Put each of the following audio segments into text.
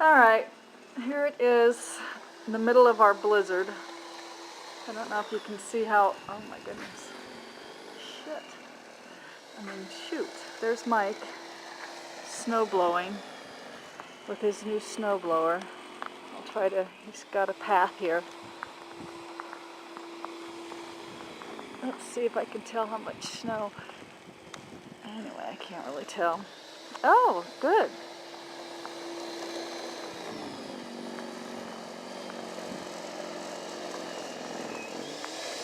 Alright, here it is in the middle of our blizzard. I don't know if you can see how, oh my goodness. Shit. I mean, shoot. There's Mike snow blowing with his new snow blower. I'll try to, he's got a path here. Let's see if I can tell how much snow. Anyway, I can't really tell. Oh, good.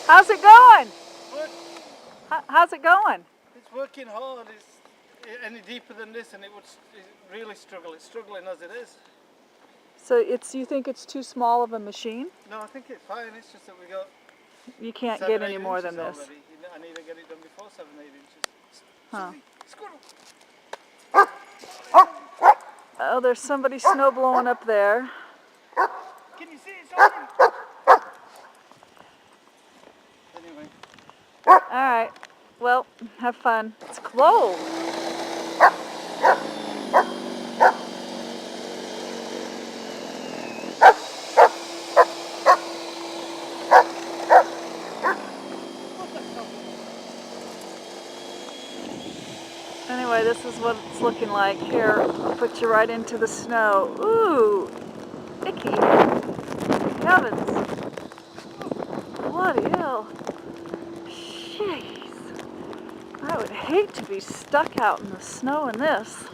How's it going? Good. How's it going? It's working hard. It's any deeper than this and it would really struggle. It's struggling as it is. So you think it's too small of a machine? No, I think it's fine. It's just that we got. You can't get any more than this. Already. I need to get it done before 7-8 inches. Huh. Squirrel. Oh, there's somebody snow blowing up there. Can you see it? Sorry. Anyway. Alright, well, have fun. It's cold. Anyway, this is what it's looking like. Here, I'll put you right into the snow. Ooh, icky. Heavens. Bloody hell. Jeez. I would hate to be stuck out in the snow in this.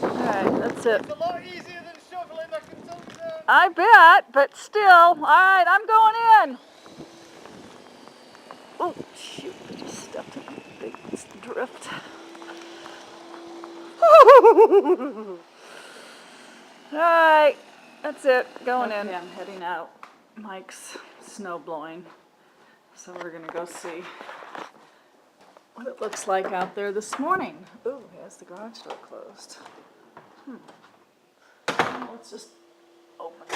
Alright, that's it. It's a lot easier than shoveling, I can tell you that. I bet, but still. Alright, I'm going in. Oh, shoot, I just stepped in a big drift. Alright, that's it. Going in. I'm heading out. Mike's snow blowing. So we're going to go see what it looks like out there this morning. Ooh, he has the garage door closed. Let's just open it.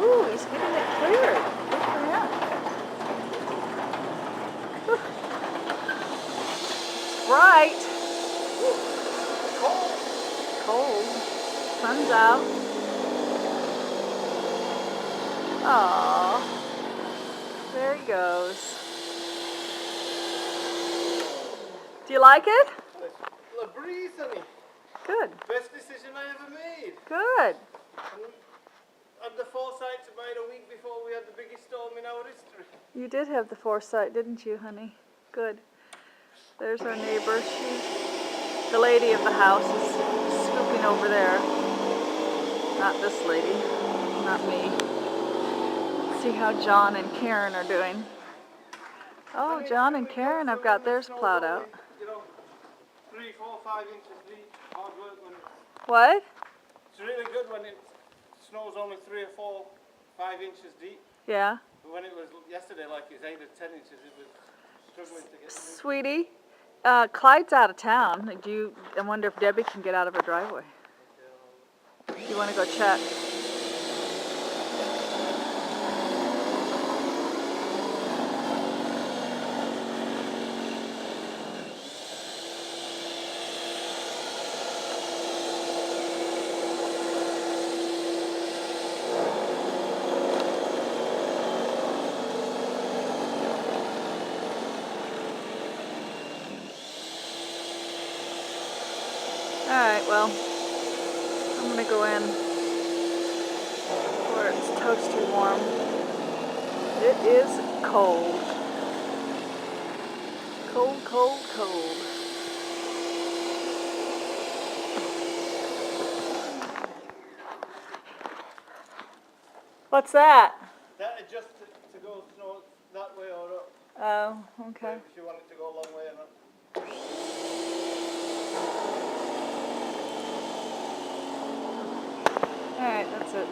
Ooh, he's getting it cleared. Good for him. It's bright. Cold. Sun's out. Aww. There he goes. Do you like it? The breeze, honey. Good. Best decision I ever made. Good. Had the foresight to buy it a week before we had the biggest storm in our history. You did have the foresight, didn't you, honey? Good. There's our neighbor. The lady of the house is scooping over there. Not this lady. Not me. Let's see how John and Karen are doing. Oh, John and Karen have got theirs plowed out. You know, 3, 4, 5 inches deep. Hard work when What? it's really good when it snows only 3 or 4, 5 inches deep. Yeah. But when it was yesterday, like it was 8 or 10 inches, it was struggling to get through. Sweetie, Clyde's out of town. I wonder if Debbie can get out of her driveway. You want to go check? Alright, well, I'm going to go in where it's toasty warm. It is cold. Cold, cold, cold. What's that? That adjusts to go snow that way or up. Oh, okay. If you want it to go a long way or not. Alright, that's it.